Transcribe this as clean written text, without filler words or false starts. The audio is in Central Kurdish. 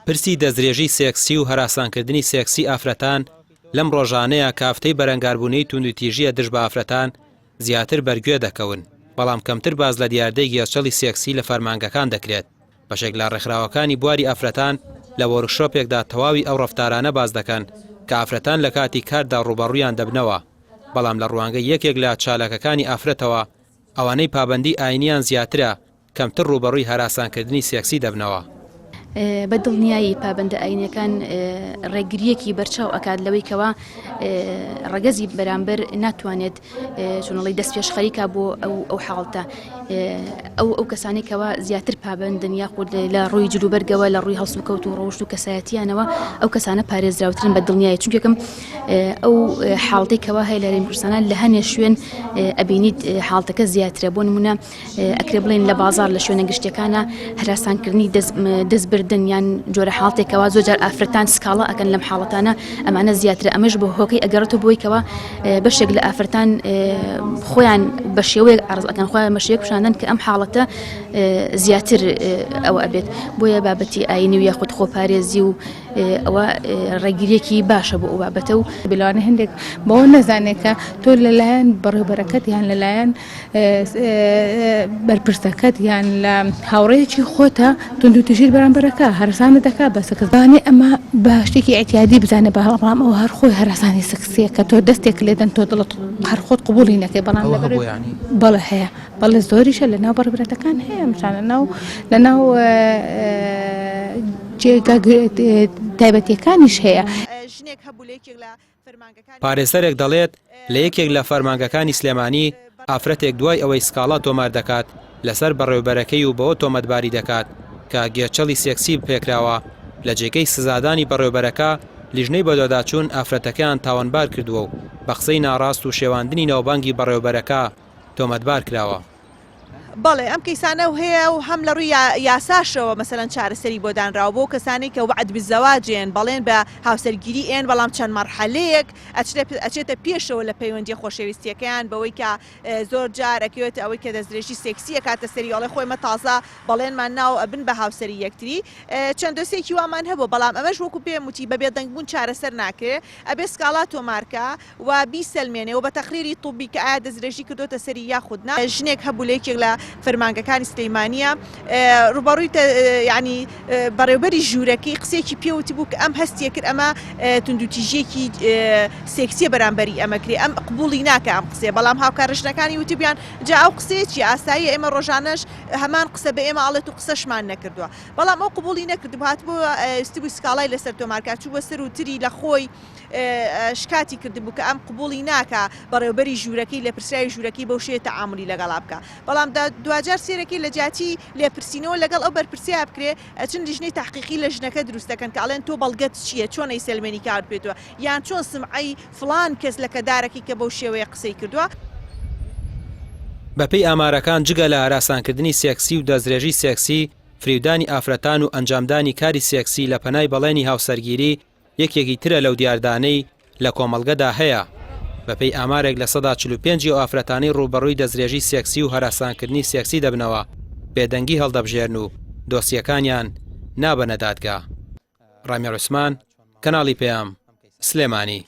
پرسی دەستدرێژی سێکسی و هەراسانکردنی سێکسی ئافرەتان لەم ڕۆژانەیە کافتەی بەرەنگاربوونەی توندوتیژیە دژ بە ئافرەتان زیاتر بەرگوێ دەکەون، بەڵام کەمتر باز لە دیاردەی گێچەڵی سێکسی لە فەرمانگەکان دەکرێت. بەشێک لە ڕێکخراوەکانی بواری ئافرەتان لە وەرکشۆپێکدا تەواوی ئەو ڕەفتارانە باز دەکەن کە ئافرەتان لە کاتی کاردا ڕوبەڕوویان دەبنەوە، بەڵام لە ڕوانگەی یەکێک لە چالەکەکانی ئافرەتەوە ئەوانەی پابەندی ئاینیان زیاترە کەمتر ڕوبەڕووی هەراسانکردنی سێکسی دەبنەوە. بەدڵنیایی پابندە ئاینەکان ڕێگریەکی بەرچاو ئەکات لەوەی کەوا ڕەگەزی بەرامبەر ناتوانێت چۆنەڵی دەست پێشخەریکا بۆ ئەو حاڵتە ئەو کەسانی کەوا زیاتر پابندن یاخود لە ڕووی جلوبەرگەوە لە ڕووی هەڵسو کەوت و ڕۆژت و کەسایەتیانەوە ئەو کەسانە پارێزراوترن بەدڵنیایی، چونکەکەم ئەو حاڵتەی کەوا هەیە لە هەرێمی کوردستان لە هەنێ شوێن ئەبینیت حاڵتەکە زیاترە. بۆ نمونە ئەکرێ بڵێن لە بازار لە شوێنە گشتەکانە هەراسانکردنی دەستبردن یان جۆرە حاڵتێکەوە زۆرجار ئافرەتان سکاڵا ئەکەن لەم حاڵەتانە ئەمانە زیاترە. ئەمەش بۆ هۆکەی ئەگەڕێتەوە بۆی کەوا بەشێک لە ئافرەتان خۆیان بە شێوەیەک عەرز ئەکەن خۆیان بە شێوەیەک پیشاندان کە ئەم حاڵەتە زیاتر ئەوە ئەبێت. بۆیە بابەتی ئاینی و یاخود خۆپارێزی و ئەوە ڕێگریەکی باشە بۆ ئەو بابەتە و بلوانە هەندێک بەوە نەزانێت کە تۆ لەلایەن بەڕێوەبەرەکەت یان لەلایەن بەرپرسەکەت یان لە هاوڕێیەکی خۆتە توندوتیژیر بەرامبەرەکە هەرسانە دەکات بە سەکردانی ئەمە بە شتێکی ئەتیادی بزانێ بەڵام ئەو هەر خۆی هەراسانی سەکسیە کە تۆ دەستێک لێدەن تۆ دڵت هەر خۆت قبوڵی نەکەی بەڵام بەڵێ هەیە بەڵێ زۆریشە لەناو بەڕێوەبەرەکان هەیە مشان لەناو تایبەتیەکانیش هەیە. پارێزەرێک دەڵێت لە یەکێک لە فەرمانگەکانی سلێمانی ئافرەتێک دوای ئەوەی سکاڵا تۆمار دەکات لەسەر بەڕێوەبەرەکەی و بەوە تۆمەتباری دەکات کە گێچەڵی سێکسی پێکراوە لە جێگەی سزادانی بەڕێوەبەرەکە لیژنەی بەدۆداچوون ئافرەتەکەیان تاوانبار کردووە و بە قسەی ناڕاست و شێواندنی ناوبانگی بەڕێوەبەرەکە تۆمەتبار کراوە. بەڵێ ئەم کەیسانە هەیە و هەم لە ڕووی یاساشەوە مەسەلەن چارەسەری بۆ دانراوە بۆ کەسانی کە وعد بزەواجێن بەڵێن بە هاوسەرگیری ئێن بەڵام چەند مەرحەلەیەک ئەچێتە پێشەوە لە پەیوەندی خۆشەویستیەکەیان بەوەی کە زۆر جارەکەوێت ئەوەی کە دەستدرێژی سێکسیە کاتە سەریاڵی خۆی مە تازە بەڵێنمان ناو ئەبن بە هاوسەری یەکتری چەند دۆسێکی وامان هەبوو بەڵام ئەمەش وەکو پێم وتی بەبێ دەنگبوون چارەسەر ناکرێت ئەبێ سکاڵا تۆمارکە و بیسەلمێنێ و بە تەقریری طوبی کە ئایا دەستدرێژی کردوتە سەری یاخودنا ژنێک هەبوو لە یەکێک لە فەرمانگەکانی سلەیمانیە ڕوبەڕووی ینی بەڕێوەبەری ژوورەکەی قسێکی پێوتی بوو کە ئەم هەستیە کرد ئەمە توندوتیژیەکی سێکسیە بەرامبەری ئەمە کرێ ئەم قبوڵی ناکە ئەم قسێ بەڵام هاوکارژنەکانی وتیبیان جا ئەو قسێکی ئاسایی ئێمە ڕۆژانەش هەمان قسە بە ئێمە ئاڵێت و قسەشمان نەکردووە بەڵام ئەو قبوڵی نەکردبوو هاتبووە ستی سکاڵای لەسەر تۆمارکە چووە سەر و تری لە خۆی شکاتی کردبوو کە ئەم قبوڵی ناکە بەڕێوەبەری ژوورەکەی لە پرسیاری ژوورەکەی بەو شێ تەعاملی لەگەڵا بکە بەڵام دوجار سێرەکەی لە جاتی لێپرسینەوە لەگەڵ ئەو بەرپرسیا بکرێ ئەچن لیژنەی تحقیقی لە ژنەکە دروست دەکەن کە ئەڵێن تۆ بەڵگەت چییە چۆن ئەیسەلمێنی کار بێتوە یان چۆن سمعەی فڵان کەس لە کەدارێکی کە بەو شێوەیە قسەی کردووە. بەپێی ئامارەکان جگە لە هەراسانکردنی سێکسی و دەستدرێژی سێکسی فریودانی ئافرەتان و ئەنجامدانی کاری سێکسی لە پەنای بەڵێنی هاوسەرگیری یەکێکی ترە لەو دیاردانەی لە کۆمەڵگەدا هەیە. بەپێی ئامارێک لە 145 و ئافرەتانی ڕوبەڕووی دەستدرێژی سێکسی و هەراسانکردنی سێکسی دەبنەوە بێدەنگی هەڵدەبژێرن و دۆسیەکانیان نابەنە دادگا. ڕامێر عوسمان، کەناڵی پێام، سلێمانی.